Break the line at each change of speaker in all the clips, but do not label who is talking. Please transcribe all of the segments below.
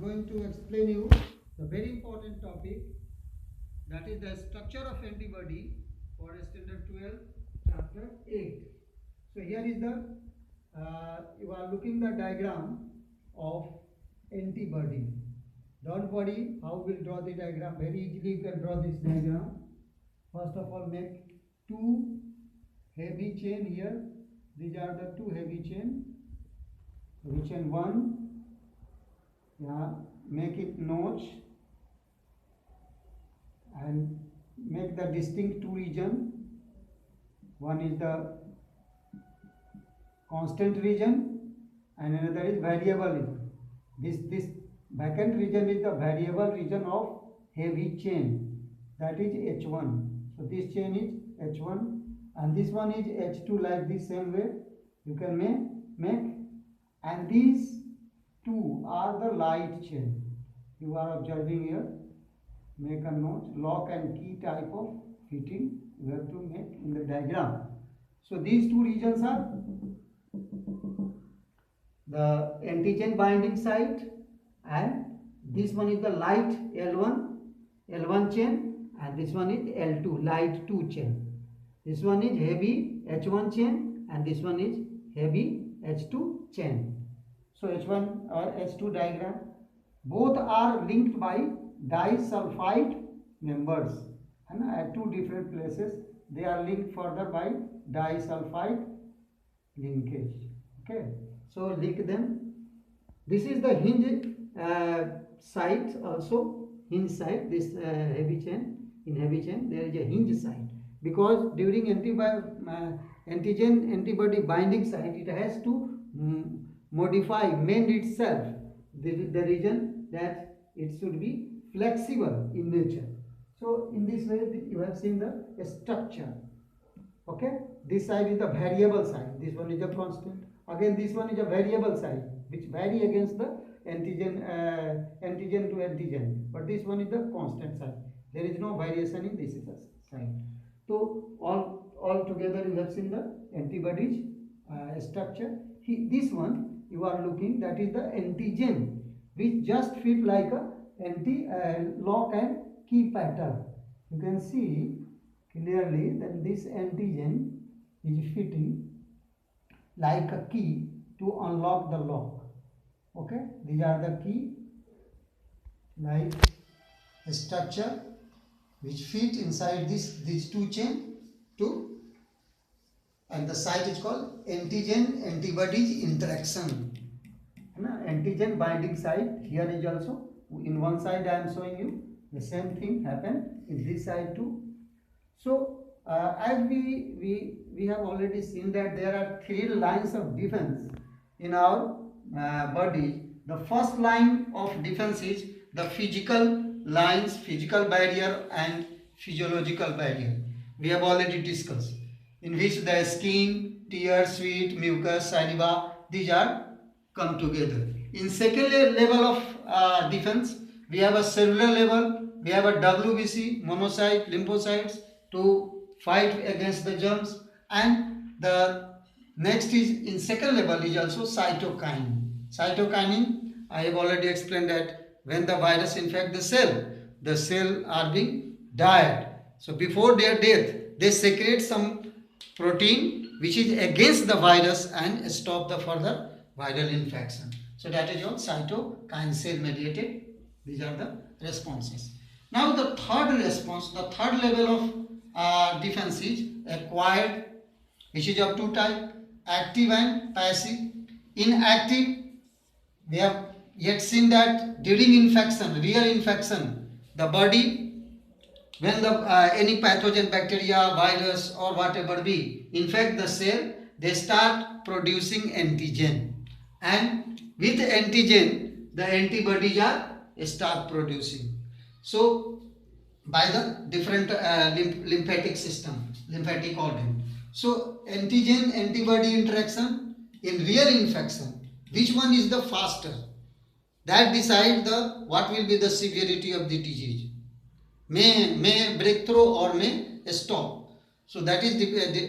am going to explain you the very important topic, that is the structure of antibody for standard 12 chapter 8. So here is the you are looking the diagram of antibody. Don't worry how we'll draw the diagram. Very easily you can draw this diagram. First of all, make two heavy chain here. These are the two heavy chain. Heavy chain 1. Yeah, make it notch and make the distinct two region. One is the constant region and another is variable region. This vacant region is the variable region of heavy chain, that is H1. So this chain is H1 and this one is H2, like this same way you can make, and these two are the light chain. You are observing here. Make a note, lock and key type of fitting you have to make in the diagram. So these two regions are the antigen binding site, and this one is the light L1 chain, and this one is L2 light 2 chain. This one is heavy H1 chain and this one is heavy H2 chain. So H1 or H2 diagram, both are linked by disulfide members, and at two different places they are linked further by disulfide linkage. Okay, so link them. This is the hinge site, also hinge site. This heavy chain, in heavy chain there is a hinge site, because during antigen antibody binding site it has to mend itself, the region that it should be flexible in nature. So in this way you have seen the structure. Okay, this side is the variable side, this one is a constant. Again this one is a variable side which vary against the antigen to antigen, but this one is the constant side. There is no variation in this side. So all together you have seen the antibodies structure. This one you are looking, that is the antigen, which just fit like a lock and key pattern. You can see clearly that this antigen is fitting like a key to unlock the lock. Okay, these are the key like structure which fit inside these two chain and the site is called antigen antibodies interaction. Antigen binding site here is also, in one side I am showing you the same thing happen in this side too. So as we have already seen that there are three lines of defense in our body. The first line of defense is the physical lines, physical barrier and physiological barrier. We have already discussed, in which the skin, tears, sweat, mucus, saliva, these are come together. In second level of defense, we have a cellular level, we have a WBC, monocyte, lymphocytes to fight against the germs, and the next is in second level is also cytokine. Cytokine, I have already explained that when the virus infects the cell are being died. So before their death, they secrete some protein which is against the virus and stop the further viral infection. So that is your cytokine cell mediated. These are the responses. Now the third response, the third level of defense is acquired, which is of two types, active and passive. In active, we have yet seen that during infection, real infection, the body, when the any pathogen, bacteria, virus or whatever be infect the cell, they start producing antigen, and with antigen the antibodies are start producing. So by the different lymphatic system, lymphatic organ. So antigen antibody interaction in real infection, which one is the faster? That decides the what will be the severity of the disease. May break through or may stop. So that is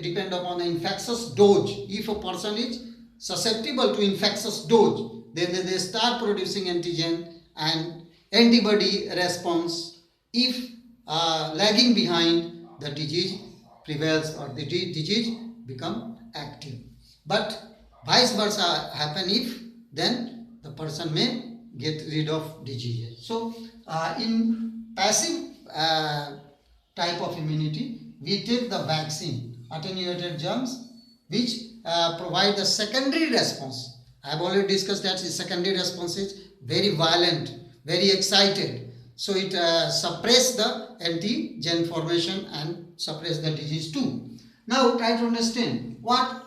depend upon the infectious dose. If a person is susceptible to infectious dose, then they start producing antigen and antibody response if lagging behind the disease prevails or the disease become active. But vice versa happen if then the person may get rid of diseases. So in passive type of immunity, we take the vaccine, attenuated germs, which provide the secondary response. I have already discussed that the secondary response is very violent, very excited. So it suppresses the antigen formation and suppress the disease too. Now try to understand what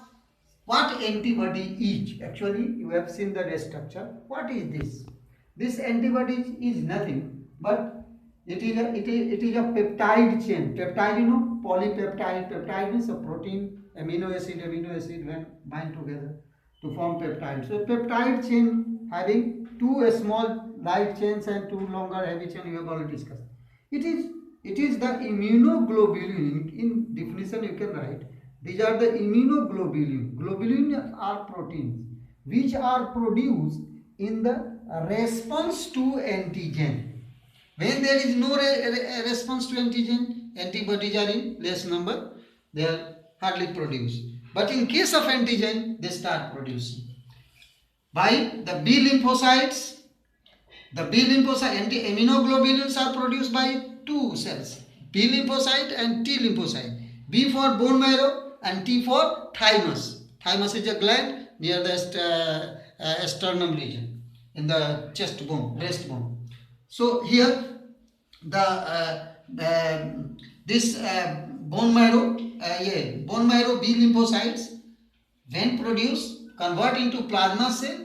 antibody is. Actually, you have seen the structure. What is this? This antibody is nothing but it is a peptide chain. Peptide, you know, polypeptide. Peptide is a protein, amino acid when bind together to form peptide. So peptide chain having two small light chains and two longer heavy chains, we have already discussed. It is the immunoglobulin. In definition you can write, these are the immunoglobulin. Globulin are proteins which are produced in the response to antigen. When there is no response to antigen, antibodies are in less number, they are hardly produced. But in case of antigen, they start producing. By the B lymphocytes, immunoglobulins are produced by two cells, B lymphocyte and T lymphocyte. B for bone marrow and T for thymus. Thymus is a gland near the sternum region in the chest bone, breast bone. So here this bone marrow B lymphocytes, when produced, convert into plasma cell.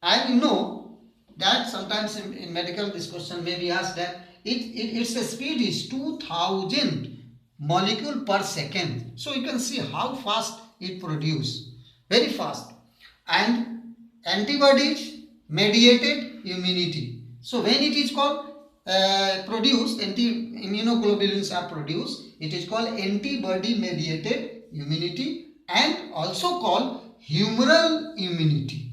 And you know that sometimes in medical this question may be asked that its speed is 2000 molecule per second. So you can see how fast it produces, very fast. And antibodies mediated immunity. So when it is called produced, immunoglobulins are produced, it is called antibody mediated immunity and also called humoral immunity.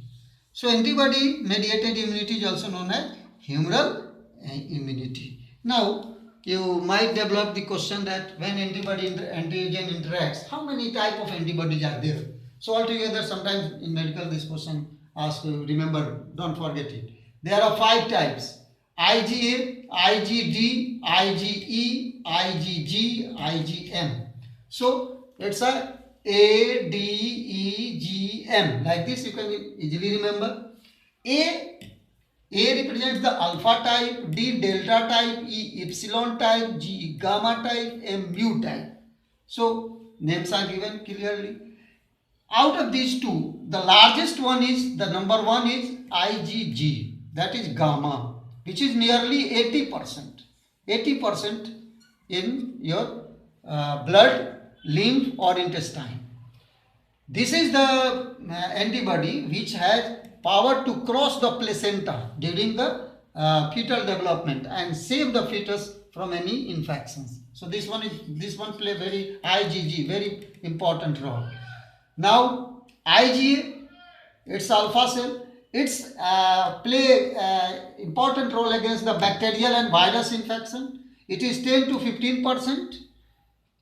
So antibody mediated immunity is also known as humoral immunity. Now you might develop the question that when antibody antigen interacts, how many type of antibodies are there? So altogether, sometimes in medical this question asked, remember, don't forget it. There are 5 types: IgA, IgD, IgE, IgG, IgM. So it's a ADEGM. Like this you can easily remember. A represents the alpha type, D delta type, E epsilon type, G gamma type, M mu type. So names are given clearly. Out of these two, the largest one is, the number one is IgG, that is gamma, which is nearly 80%. 80% in your blood, lymph or intestine. This is the antibody which has power to cross the placenta during the fetal development and save the fetus from any infections. So this one play very IgG, very important role. Now IgA, it's alpha cell. It's play important role against the bacterial and virus infection. It is 10 to 15%.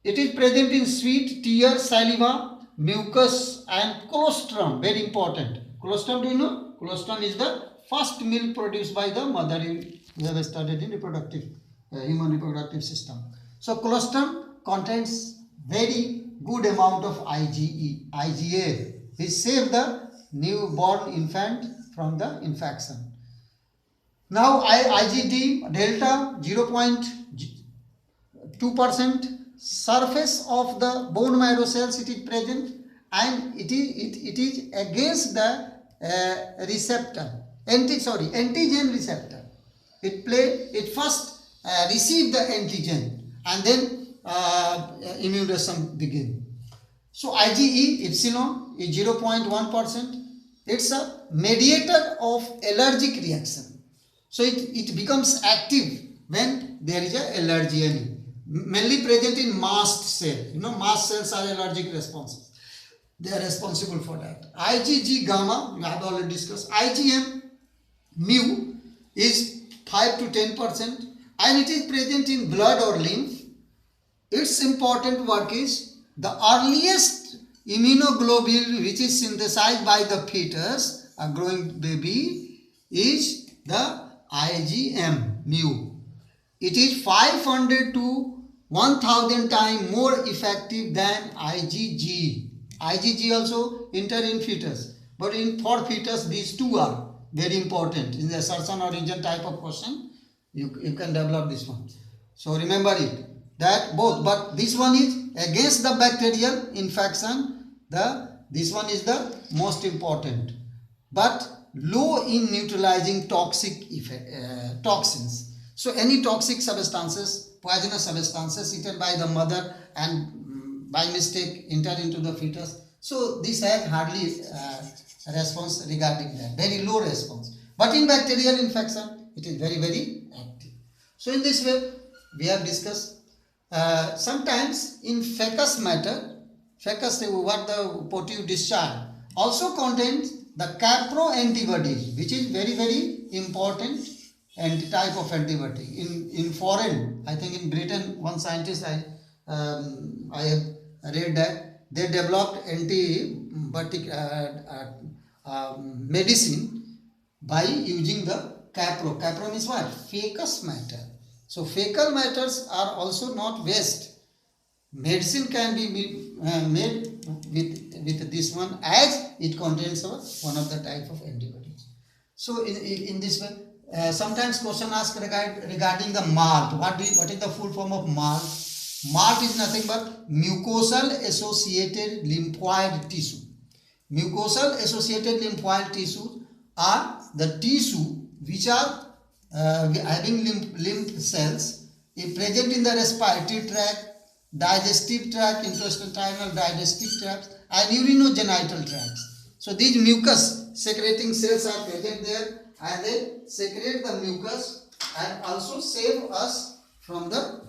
It is present in sweat, tear, saliva, mucus and colostrum. Very important. Colostrum, do you know? Colostrum is the first milk produced by the mother. We have studied in human reproductive system. So colostrum contains very good amount of IgA, which save the newborn infant from the infection. Now IgD delta 0.2%. Surface of the bone marrow cells it is present, and it is against the receptor, antigen receptor. It first receive the antigen and then immunization begin. So IgE epsilon is 0.1%. It's a mediator of allergic reaction. So it becomes active when there is an allergy, mainly present in mast cell. You know, mast cells are allergic responses. They are responsible for that. IgG gamma, we have already discussed. IgM mu, is 5 to 10%, and it is present in blood or lymph. Its important work is the earliest immunoglobulin which is synthesized by the fetus, a growing baby, is the IgM mu. It is 500 to 1000 times more effective than IgG. IgG also enter in fetus, but for fetus these two are very important. In the assertion or region type of question, you can develop this one. So remember it, that both, but this one is against the bacterial infection. This one is the most important, but low in neutralizing toxic toxins. So any toxic substances, poisonous substances eaten by the mother and by mistake enter into the fetus. So this has hardly response regarding that, very low response. But in bacterial infection, it is very, very active. So in this way, we have discussed. Sometimes in fecal matter, fecal, what the potu discharge, also contains the capro antibodies, which is very, very important type of antibody. In foreign, I think in Britain, one scientist I have read that they developed antibiotic medicine by using the capro. Capro means what? Fecal matter. So fecal matters are also not waste. Medicine can be made with this one, as it contains one of the type of antibodies. So in this way, sometimes question asked regarding the MALT. What is the full form of MALT? MALT is nothing but mucosal associated lymphoid tissue. Mucosal associated lymphoid tissues are the tissue which are having lymph cells present in the respiratory tract, digestive tract, intestinal digestive tract, and urinogenital tracts. So these mucus secreting cells are present there, and they secrete the mucus and also save us from the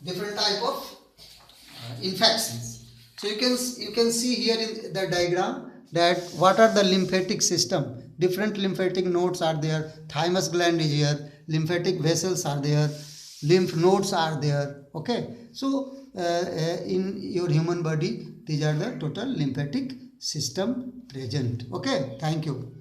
different type of infections. So you can see here in the diagram that what are the lymphatic system. Different lymphatic nodes are there. Thymus gland is here. Lymphatic vessels are there. Lymph nodes are there. Okay. So in your human body, these are the total lymphatic system present. Okay. Thank you.